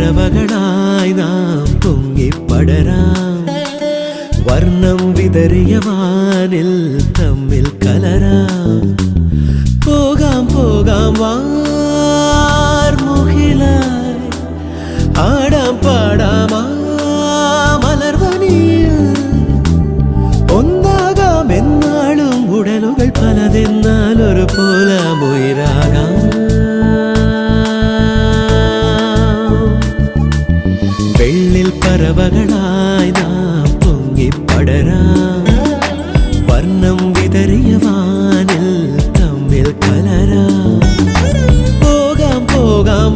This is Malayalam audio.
പറവകളായി നാം പൊങ്ങിപ്പടരാം വർണ്ണം വിതറിയ വാനിൽ തമ്മിൽ കലരാം പോകാം പോകാം വാർമുകിലായി ആടാം പാടാം മലർവനിയിൽ ഒന്നാകാം എന്നാളും ഉടലുകൾ പലതെന്നാൽ ഒരു പോലാമുയരാകാം വെള്ളിൽ പറവകളായി നാം പൊങ്ങിപ്പടരാം വർണ്ണം വിതറിയ വാനിൽ തമ്മിൽ കലരാം പോകാം പോകാം